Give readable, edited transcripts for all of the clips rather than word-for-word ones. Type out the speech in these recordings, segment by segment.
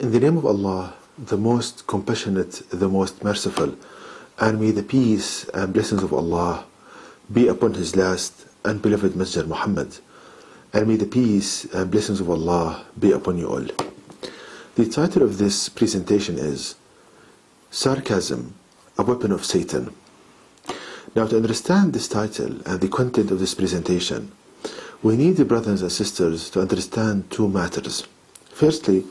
In the name of Allah, the most compassionate, the most merciful, and may the peace and blessings of Allah be upon His last and beloved Messenger Muhammad, and may the peace and blessings of Allah be upon you all. The title of this presentation is Sarcasm, a Weapon of Satan. Now, to understand this title and the content of this presentation, we need, the brothers and sisters, to understand two matters. Firstly,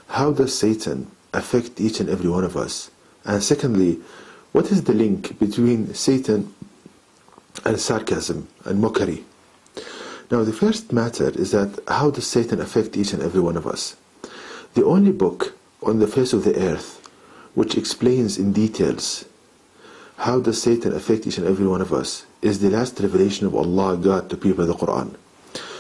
how does Satan affect each and every one of us? And secondly, what is the link between Satan and sarcasm and mockery? Now, the first matter is that how does Satan affect each and every one of us? The only book on the face of the earth which explains in details how does Satan affect each and every one of us is the last revelation of Allah, God, to people, the Quran.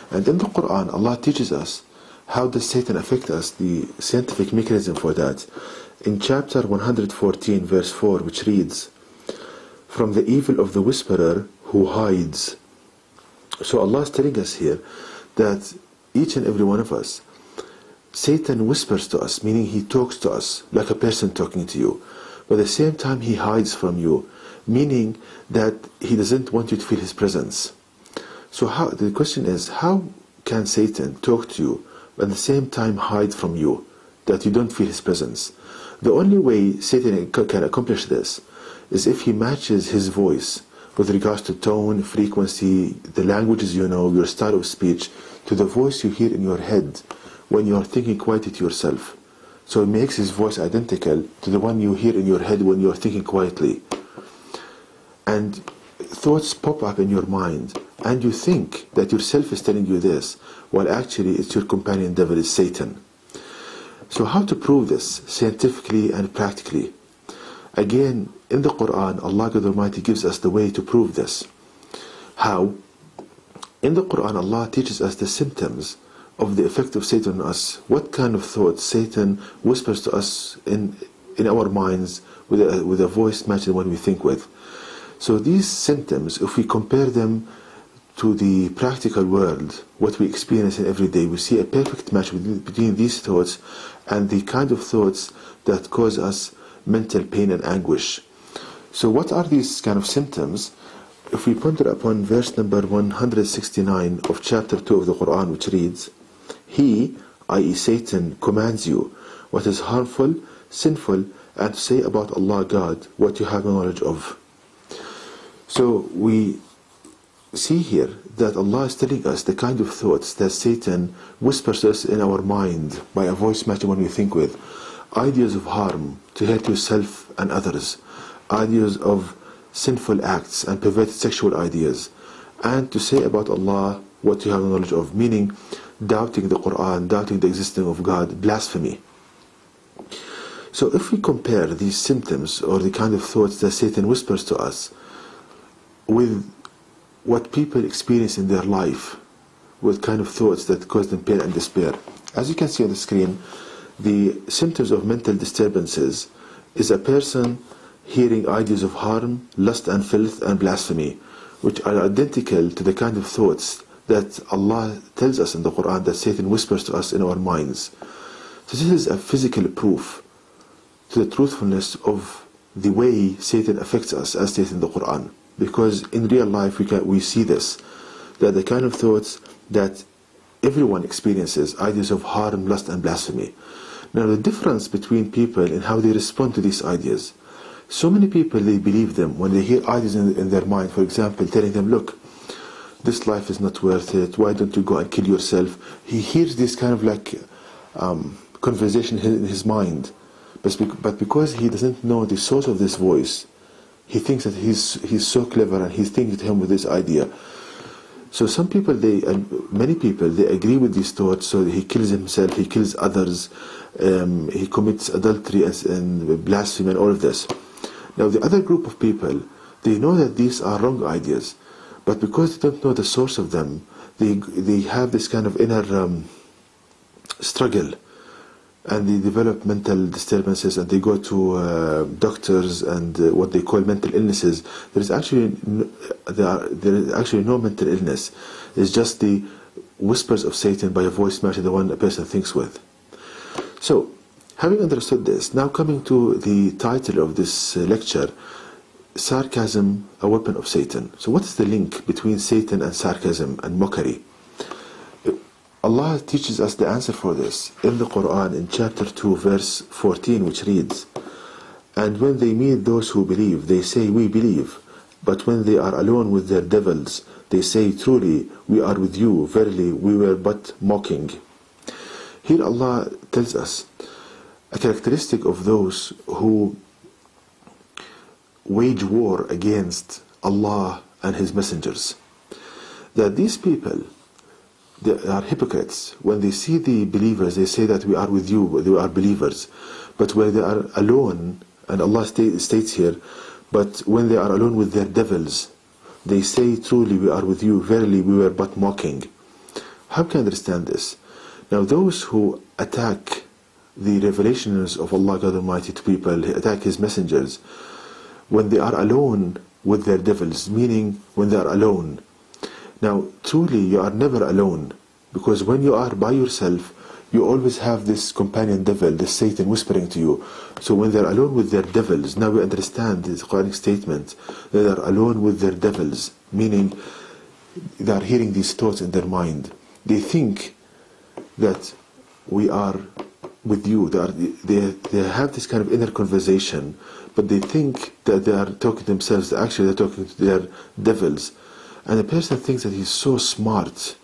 And in the Quran, Allah teaches us how does Satan affect us, the scientific mechanism for that. In chapter 114, verse 4, which reads, "From the evil of the whisperer who hides." So Allah is telling us here that each and every one of us, Satan whispers to us, meaning he talks to us like a person talking to you. But at the same time, he hides from you, meaning that he doesn't want you to feel his presence. So the question is, how can Satan talk to you but at the same time hide from you, that you don't feel his presence? The only way Satan can accomplish this is if he matches his voice with regards to tone, frequency, the languages you know, your style of speech, to the voice you hear in your head when you are thinking quietly to yourself. So it makes his voice identical to the one you hear in your head when you are thinking quietly. And thoughts pop up in your mind, and you think that yourself is telling you this, while actually it's your companion devil, is Satan. So how to prove this scientifically and practically? Again, in the Quran, Allah God Almighty gives us the way to prove this. How? In the Quran, Allah teaches us the symptoms of the effect of Satan on us. What kind of thoughts Satan whispers to us in our minds with a voice matching the one we think with. So these symptoms, if we compare them to the practical world, what we experience in every day, we see a perfect match between these thoughts and the kind of thoughts that cause us mental pain and anguish. So what are these kind of symptoms? If we ponder upon verse number 169 of chapter 2 of the Quran, which reads, "He, i.e. Satan, commands you what is harmful, sinful, and to say about Allah, God, what you have no knowledge of." So we see here that Allah is telling us the kind of thoughts that Satan whispers us in our mind by a voice matching one we think with. Ideas of harm, to hurt yourself and others. Ideas of sinful acts and perverted sexual ideas. And to say about Allah what you have no knowledge of, meaning doubting the Quran, doubting the existence of God, blasphemy. So if we compare these symptoms or the kind of thoughts that Satan whispers to us with what people experience in their life, with kind of thoughts that cause them pain and despair. As you can see on the screen, the symptoms of mental disturbances is a person hearing ideas of harm, lust and filth and blasphemy, which are identical to the kind of thoughts that Allah tells us in the Quran that Satan whispers to us in our minds. So this is a physical proof to the truthfulness of the way Satan affects us as stated in the Quran. Because in real life we see this, that the kind of thoughts that everyone experiences, ideas of harm, lust and blasphemy. Now the difference between people and how they respond to these ideas. So many people, they believe them when they hear ideas in their mind, for example, telling them, look, this life is not worth it, why don't you go and kill yourself? He hears this kind of like conversation in his mind, but because he doesn't know the source of this voice, he thinks that he's so clever and he's thinking to him with this idea. So some people, many people, they agree with these thoughts, so he kills himself, he kills others, he commits adultery and blasphemy and all of this. Now the other group of people, they know that these are wrong ideas, but because they don't know the source of them, they have this kind of inner struggle, and they develop mental disturbances, and they go to doctors and what they call mental illnesses. There is actually no mental illness. It's just the whispers of Satan by a voice matching the one a person thinks with. So Having understood this, now coming to the title of this lecture, Sarcasm, a Weapon of Satan. So what is the link between Satan and sarcasm and mockery? Allah teaches us the answer for this in the Quran in chapter 2 verse 14, which reads, "And when they meet those who believe, they say, 'We believe.' But when they are alone with their devils, they say, 'Truly, we are with you. Verily, we were but mocking.'" Here Allah tells us a characteristic of those who wage war against Allah and His messengers, that these people, they are hypocrites. When they see the believers, they say that we are with you, we are believers. But when they are alone, and Allah states here, but when they are alone with their devils, they say, "Truly we are with you, verily we were but mocking." How can I understand this? Now those who attack the revelations of Allah God Almighty to people, attack His messengers, when they are alone with their devils, meaning when they are alone. Now, truly, you are never alone, because when you are by yourself, you always have this companion devil, this Satan whispering to you. So when they're alone with their devils, now we understand this Quranic statement, that they are alone with their devils, meaning they are hearing these thoughts in their mind. They think that we are with you. They have this kind of inner conversation, but they think that they are talking to themselves. Actually, they're talking to their devils. And the person thinks that he's so smart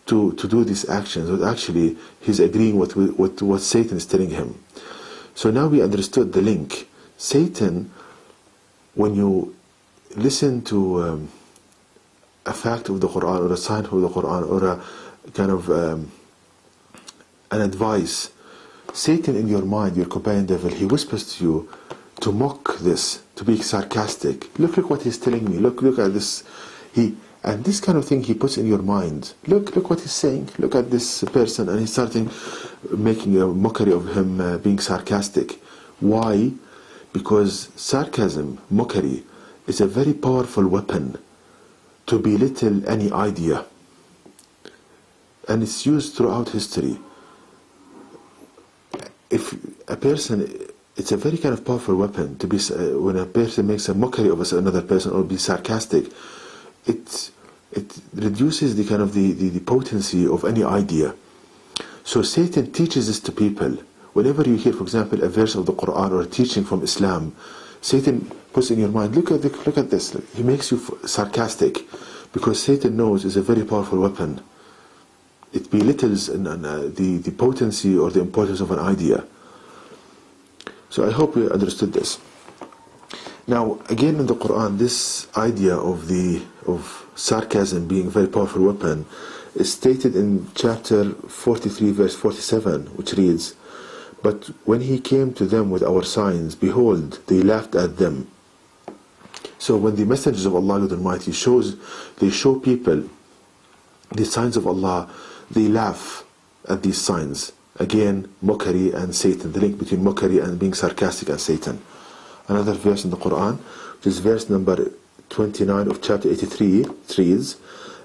to do these actions, but actually he's agreeing with what Satan is telling him. So now we understood the link. Satan, when you listen to a fact of the Quran, or a sign of the Quran, or a kind of an advice, Satan in your mind, your companion devil, he whispers to you to mock this, to be sarcastic. Look what he's telling me. Look at this. And this kind of thing he puts in your mind. Look what he's saying. Look at this person, and he's starting making a mockery of him, being sarcastic. Why? Because sarcasm, mockery, is a very powerful weapon to belittle any idea, and it's used throughout history. If a person, it's a very kind of powerful weapon to be when a person makes a mockery of another person or be sarcastic. It reduces the kind of the potency of any idea. So Satan teaches this to people. Whenever you hear, for example, a verse of the Quran or a teaching from Islam, Satan puts in your mind, look at this. He makes you sarcastic, because Satan knows it's a very powerful weapon. It belittles the potency or the importance of an idea. So I hope you understood this. Now, again in the Quran, this idea of sarcasm being a very powerful weapon is stated in chapter 43, verse 47, which reads, "But when he came to them with our signs, behold, they laughed at them." So when the messengers of Allah Almighty they show people the signs of Allah, they laugh at these signs. Again, mockery and Satan, the link between mockery and being sarcastic and Satan. Another verse in the Quran, which is verse number 29 of chapter 83, reads,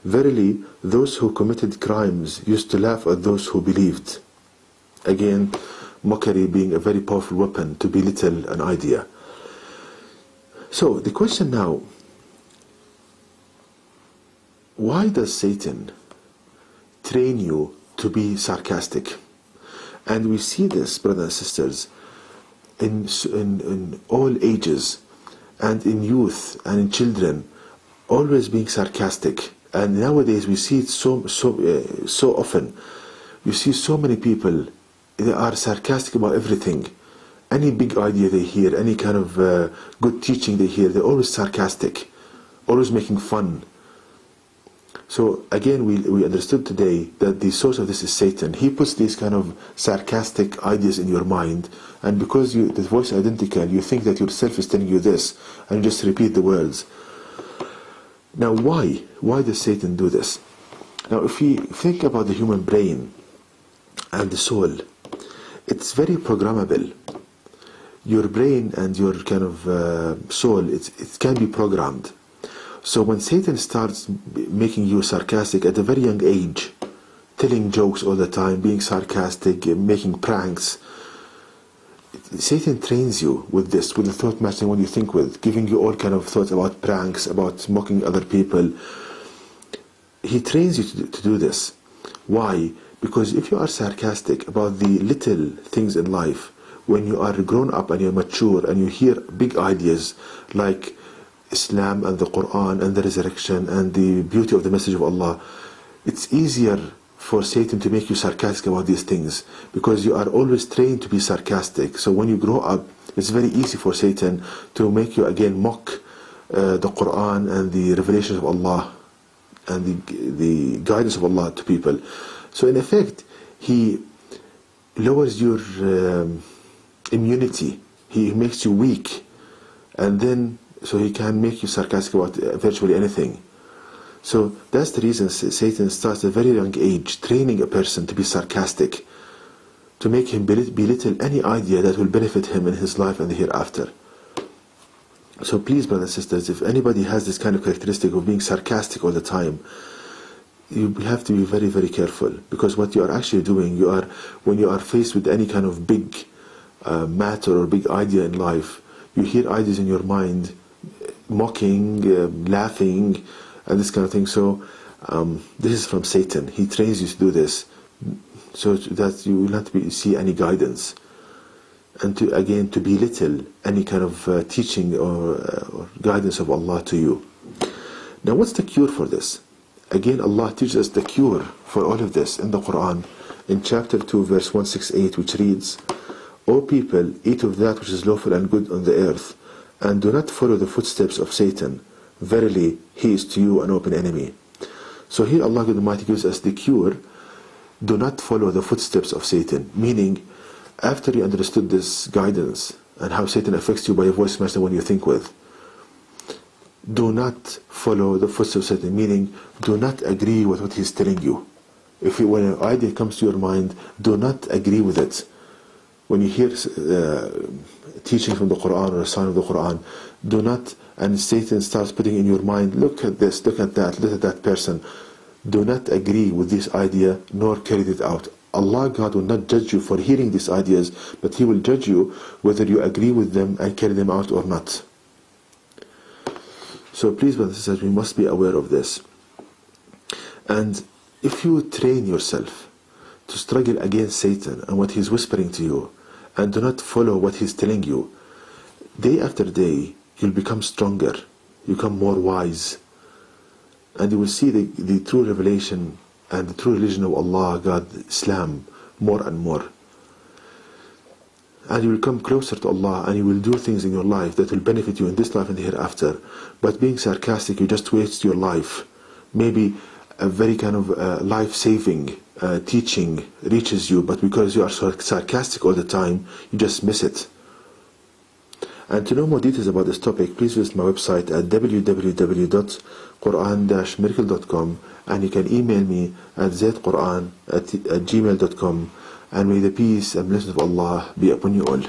"Verily, those who committed crimes used to laugh at those who believed." Again, mockery being a very powerful weapon to belittle an idea. So the question now, why does Satan train you to be sarcastic? And we see this, brothers and sisters, in all ages, and in youth and in children, always being sarcastic. And nowadays we see it so often. You see so many people, they are sarcastic about everything. Any big idea they hear, any kind of good teaching they hear, they're always sarcastic, always making fun. So again, we understood today that the source of this is Satan. He puts these kind of sarcastic ideas in your mind, and because the voice is identical, you think that yourself is telling you this, and you just repeat the words. Now why? Why does Satan do this? Now if we think about the human brain and the soul, it's very programmable. Your brain and your kind of soul, it can be programmed. So when Satan starts making you sarcastic at a very young age, telling jokes all the time, being sarcastic, making pranks, Satan trains you with this, with the thought matching what you think with, giving you all kind of thoughts about pranks, about mocking other people. He trains you to do this. Why? Because if you are sarcastic about the little things in life, when you are grown up and you're mature and you hear big ideas like Islam and the Quran and the resurrection and the beauty of the message of Allah, it's easier for Satan to make you sarcastic about these things, because you are always trained to be sarcastic. So when you grow up, it's very easy for Satan to make you again mock the Quran and the revelations of Allah and the guidance of Allah to people. So in effect, he lowers your immunity. He makes you weak, and then so he can make you sarcastic about virtually anything. So that's the reason Satan starts at a very young age training a person to be sarcastic, to make him belittle any idea that will benefit him in his life and the hereafter. So please, brothers and sisters, if anybody has this kind of characteristic of being sarcastic all the time, you have to be very, very careful, because what you are actually doing, when you are faced with any kind of big matter or big idea in life, you hear ideas in your mind, mocking, laughing, and this kind of thing. So this is from Satan. He trains you to do this, so that you will not see any guidance, and to belittle any kind of teaching or guidance of Allah to you. Now, what's the cure for this? Again, Allah teaches us the cure for all of this in the Quran, in chapter 2, verse 168, which reads, O people, eat of that which is lawful and good on the earth, and do not follow the footsteps of Satan. Verily, he is to you an open enemy. So here Allah God Almighty gives us the cure. Do not follow the footsteps of Satan. Meaning, after you understood this guidance and how Satan affects you by a voice match than what you think with, do not follow the footsteps of Satan. Meaning, do not agree with what he's telling you. When an idea comes to your mind, do not agree with it. When you hear teaching from the Quran or a sign of the Quran, do not, and Satan starts putting in your mind, look at this, look at that, look at that person. Do not agree with this idea, nor carry it out. Allah, God, will not judge you for hearing these ideas, but He will judge you whether you agree with them and carry them out or not. So please, brothers and sisters, we must be aware of this. And if you train yourself to struggle against Satan and what he's whispering to you, and do not follow what he's telling you, day after day, you'll become stronger, you become more wise, and you will see the true revelation and the true religion of Allah, God, Islam, more and more. And you will come closer to Allah, and you will do things in your life that will benefit you in this life and the hereafter. But being sarcastic, you just waste your life. Maybe a very kind of life-saving teaching reaches you, but because you are sarcastic all the time, you just miss it. And to know more details about this topic, please visit my website at www.quran-miracle.com, and you can email me at zaidquran@gmail.com, and may the peace and blessings of Allah be upon you all.